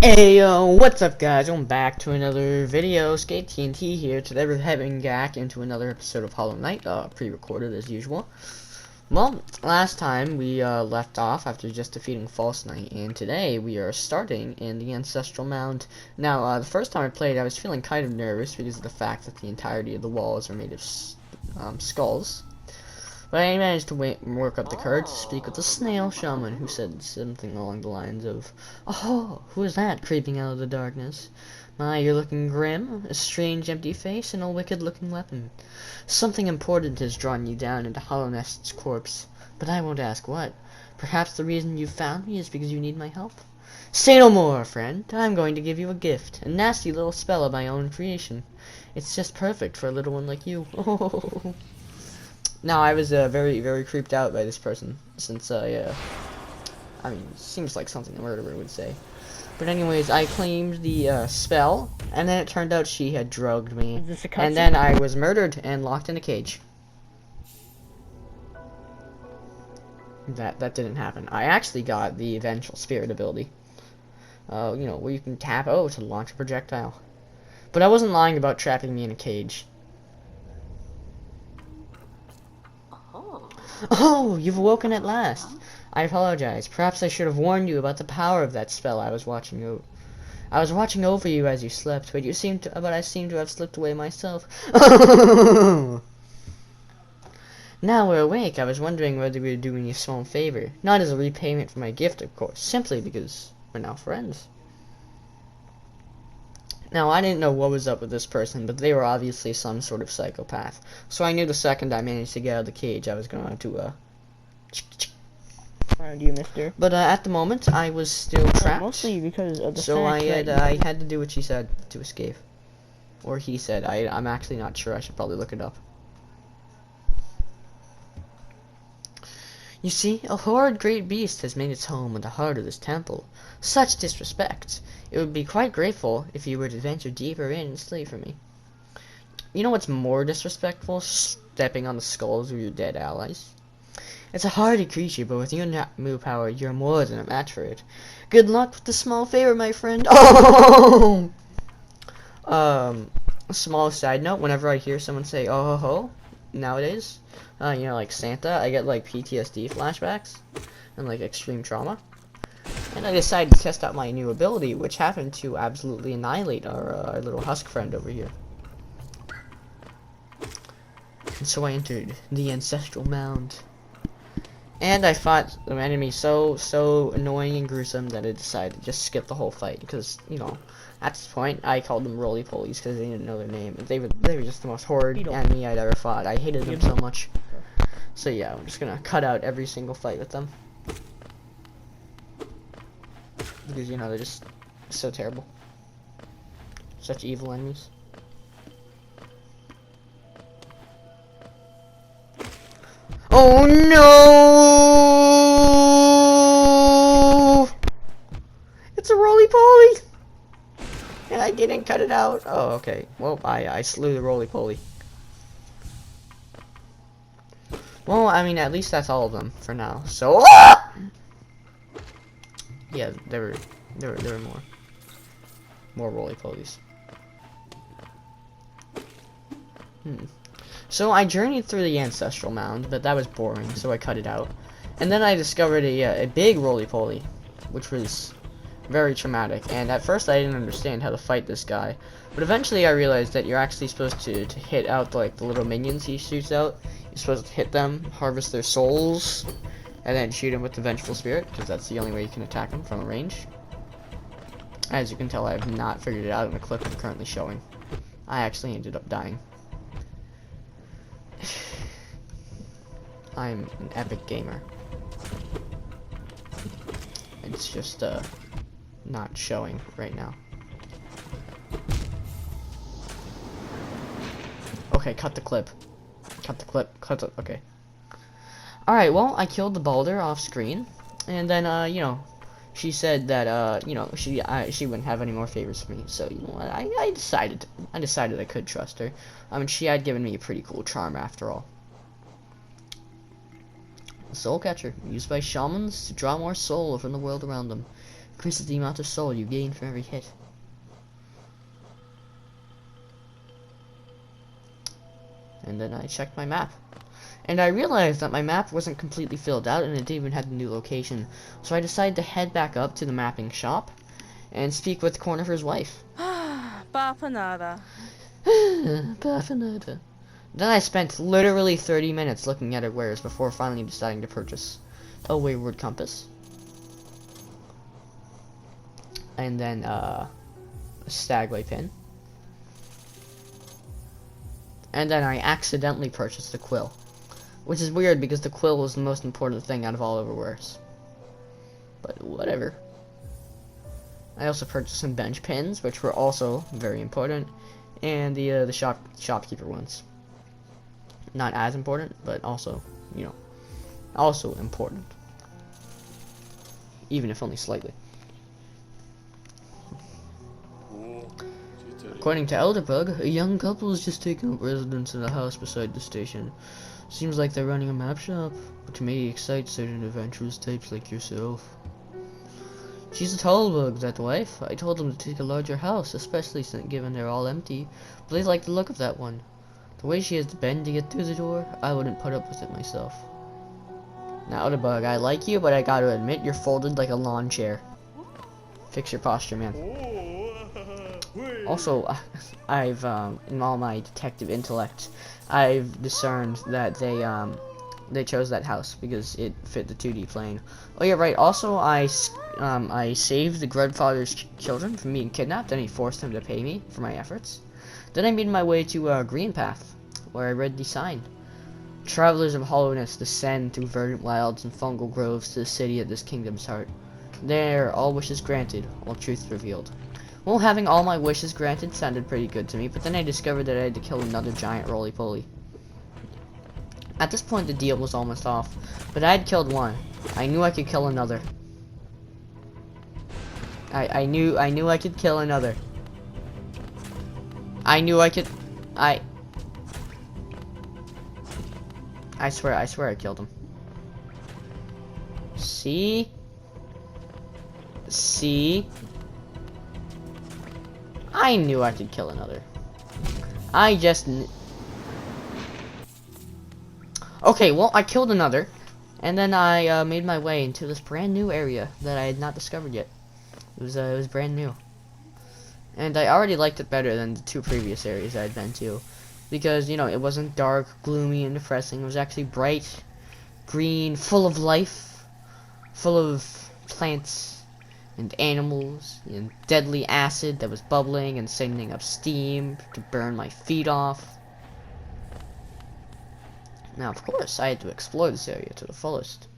Hey yo, what's up guys? Welcome back to another video. Skate TNT here. Today we're heading back into another episode of Hollow Knight, pre-recorded as usual. Well, last time we left off after just defeating False Knight, and today we are starting in the Ancestral Mound. Now, the first time I played, I was feeling kind of nervous because of the fact that the entirety of the walls are made of skulls. But I managed to work up the courage to speak with the snail shaman, who said something along the lines of, "Oh, who is that creeping out of the darkness? My, you're looking grim, a strange empty face, and a wicked-looking weapon. Something important has drawn you down into Hallownest's corpse, but I won't ask what. Perhaps the reason you found me is because you need my help? Say no more, friend. I'm going to give you a gift, a nasty little spell of my own creation. It's just perfect for a little one like you." Oh. Now, I was very, very creeped out by this person, since I mean, seems like something a murderer would say. But anyways, I claimed the spell, and then it turned out she had drugged me, Is this a and cutscene? then I was murdered and locked in a cage. That didn't happen. I actually got the Vengeful Spirit ability. You know, where you can tap O to launch a projectile. But I wasn't lying about trapping me in a cage. Oh, you've awoken at last. I apologize. Perhaps I should have warned you about the power of that spell I was watching over. I was watching over you as you slept, but I seem to have slipped away myself. Now we're awake. I was wondering whether we were doing you a small favor. Not as a repayment for my gift, of course. Simply because we're now friends. Now, I didn't know what was up with this person, but they were obviously some sort of psychopath. So I knew the second I managed to get out of the cage, I was going to, Around you, mister. But at the moment, I was still trapped. Mostly because of the So I fact had that I had to do what she said to escape, or he said. I'm actually not sure. I should probably look it up. You see, a horrid great beast has made its home in the heart of this temple. Such disrespect! It would be quite grateful if you were to venture deeper in and slay for me. You know what's more disrespectful? Stepping on the skulls of your dead allies. It's a hardy creature, but with your move power, you're more than a match for it. Good luck with the small favor, my friend. Oh! A small side note, whenever I hear someone say, "oh ho ho," nowadays, you know, like Santa, I get, like, PTSD flashbacks and, like, extreme trauma. And I decided to test out my new ability, which happened to absolutely annihilate our little husk friend over here. And so I entered the Ancestral Mound. And I fought an enemy so annoying and gruesome that I decided to just skip the whole fight, because, you know, at this point, I called them roly-polies because they didn't know their name. They were just the most horrid enemy I'd ever fought. I hated them so much. So yeah, I'm just gonna cut out every single fight with them. Because, you know, they're just so terrible. Such evil enemies. Oh no! It's a roly-poly! And I didn't cut it out. Oh, okay. Well, I slew the roly-poly. Well, I mean, at least that's all of them for now. So, yeah, there were more roly-polies. So I journeyed through the Ancestral Mound, but that was boring, so I cut it out. And then I discovered a big roly-poly, which was very traumatic. And at first I didn't understand how to fight this guy, but eventually I realized that you're actually supposed to hit out like the little minions he shoots out. You're supposed to hit them, harvest their souls, and then shoot him with the Vengeful Spirit, because that's the only way you can attack him from a range. As you can tell, I have not figured it out in the clip I'm currently showing. I actually ended up dying. I'm an epic gamer. It's just not showing right now. Okay, cut the clip. Okay. Alright, well, I killed the boulder off screen, and then you know, she said that you know, she wouldn't have any more favors for me. So, you know what, I decided I could trust her. I mean, she had given me a pretty cool charm after all. Soul Catcher, used by shamans to draw more soul from the world around them. Increases the amount of soul you gain for every hit. And then I checked my map. And I realized that my map wasn't completely filled out and it didn't even have the new location. So I decided to head back up to the mapping shop and speak with Cornifer's wife. Bafanada. Bafanada. Then I spent literally 30 minutes looking at her wares before finally deciding to purchase a Wayward Compass. And then a Stagway pin. And then I accidentally purchased a quill. Which is weird because the quill was the most important thing out of all of her wares. But whatever. I also purchased some bench pins, which were also very important. And the shopkeeper ones. Not as important, but also, you know, also important. Even if only slightly. According to Elderbug, a young couple is just taking up residence in a house beside the station. Seems like they're running a map shop, which may excite certain adventurous types like yourself. She's a Tollbug, that wife. I told them to take a larger house, especially since given they're all empty, but they like the look of that one. The way she has to bend to get through the door, I wouldn't put up with it myself. Now, Elderbug, I like you, but I gotta admit, you're folded like a lawn chair. Fix your posture, man. Also, I've, in all my detective intellect, I've discerned that they chose that house because it fit the 2D plane. Oh yeah, right. Also, I saved the Grudfather's children from being kidnapped, and he forced them to pay me for my efforts. Then I made my way to Green Path, where I read the sign. Travelers of hollowness descend through verdant wilds and fungal groves to the city at this kingdom's heart. There, all wishes granted, all truth revealed. Well, having all my wishes granted sounded pretty good to me, but then I discovered that I had to kill another giant roly-poly. At this point, the deal was almost off, but I had killed one. I knew I could kill another. I knew I could kill another. I knew I could. I swear I killed him. See? I knew I could kill another. I just Okay, well, I killed another, and then I made my way into this brand new area that I had not discovered yet. It was brand new. And I already liked it better than the 2 previous areas I'd been to. Because, you know, it wasn't dark, gloomy, and depressing. It was actually bright, green, full of life, full of plants and animals, and deadly acid that was bubbling and sending up steam to burn my feet off. Now, of course, I had to explore this area to the fullest.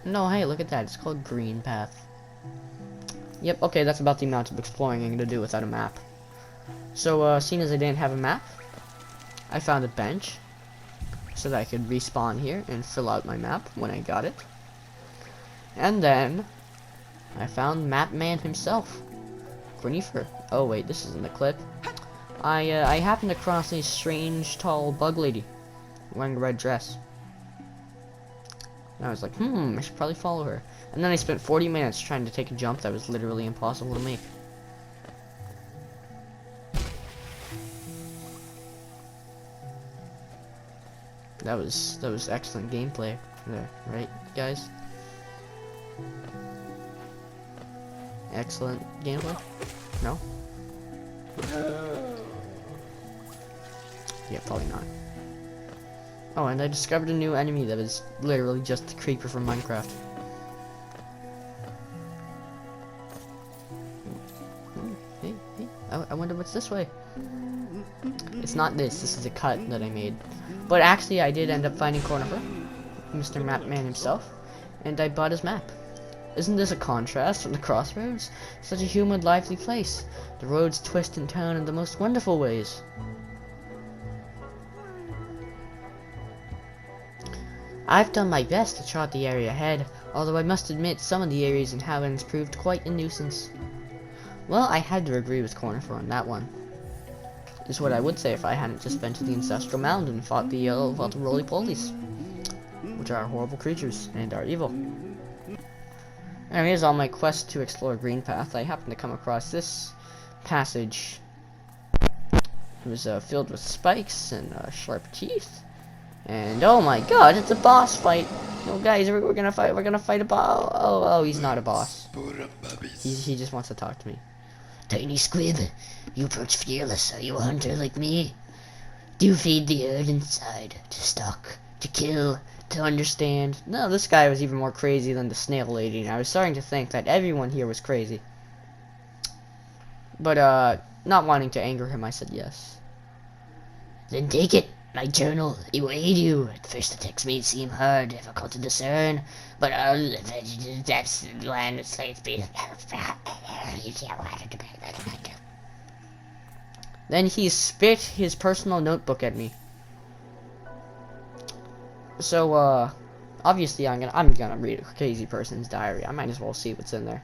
No, hey, look at that. It's called Green Path. Yep, okay, that's about the amount of exploring I'm going to do without a map. So, seeing as I didn't have a map, I found a bench so that I could respawn here and fill out my map when I got it. And then, I found Map Man himself, Cornifer. Oh wait, this isn't the clip. I happened across a strange, tall bug lady wearing a red dress. And I was like, I should probably follow her. And then I spent 40 minutes trying to take a jump that was literally impossible to make. That was excellent gameplay there, right, guys? Excellent gameplay? No? Yeah, probably not. Oh, and I discovered a new enemy that is literally just the creeper from Minecraft. Hey, I wonder what's this way. It's not this is a cut that I made. But actually, I did end up finding Cornifer, Mr. Mapman himself, and I bought his map. Isn't this a contrast from the crossroads? Such a humid, lively place. The roads twist and turn in the most wonderful ways. I've done my best to chart the area ahead, although I must admit some of the area's inhabitants proved quite a nuisance. Well, I had to agree with Cornifer on that one. Is what I would say if I hadn't just been to the Ancestral Mound and fought the roly-polies. which are horrible creatures and are evil. Anyways, on my quest to explore Greenpath, I happened to come across this passage. It was filled with spikes and sharp teeth. And oh my god, it's a boss fight! No, guys, we're gonna fight. We're gonna fight a boss. Oh, he's not a boss. He just wants to talk to me. Tiny squib, you approach fearless. Are you a hunter like me? Do you feed the herd inside? To stalk, to kill, To understand. No, this guy was even more crazy than the snail lady, and I was starting to think that everyone here was crazy. But, not wanting to anger him, I said yes. Then take it. My journal, it will aid you. At first the text may seem hard, difficult to discern, but that's the land of slaves. Then he spit his personal notebook at me. So, obviously I'm gonna read a crazy person's diary. I might as well see what's in there.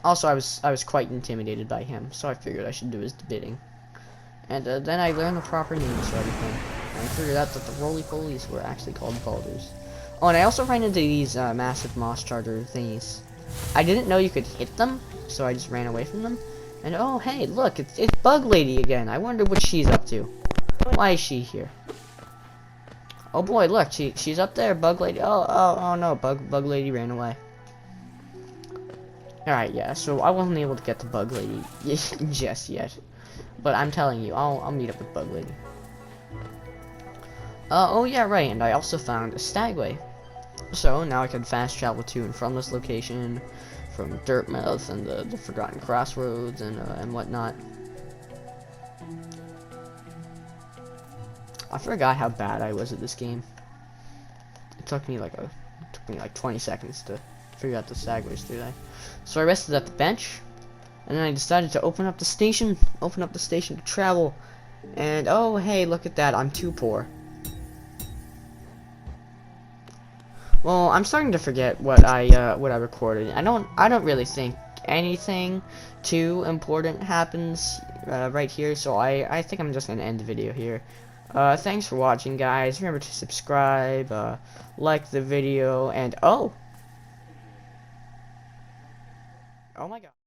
Also, I was quite intimidated by him, so I figured I should do his bidding. And then I learned the proper names for everything. And I figured out that the roly-polies were actually called boulders. Oh, and I also ran into these massive moss charger thingies. I didn't know you could hit them, so I just ran away from them. And oh, hey, look, it's Bug Lady again. I wonder what she's up to. Why is she here? Oh boy, look, she's up there, Bug Lady. Oh no, Bug Lady ran away. Alright, yeah, so I wasn't able to get to Bug Lady just yet. But I'm telling you, I'll meet up with Bug Lady. Oh yeah, right, and I also found a Stagway. So now I can fast travel to and from this location, from Dirtmouth and the Forgotten Crossroads and whatnot. I forgot how bad I was at this game. It took me like 20 seconds to figure out the Stagways today. So I rested at the bench. And then I decided to open up the station to travel. And oh hey, look at that, I'm too poor. Well, I'm starting to forget what I recorded. I don't really think anything too important happens right here, so I think I'm just gonna end the video here. Thanks for watching, guys. Remember to subscribe, like the video, and oh my god.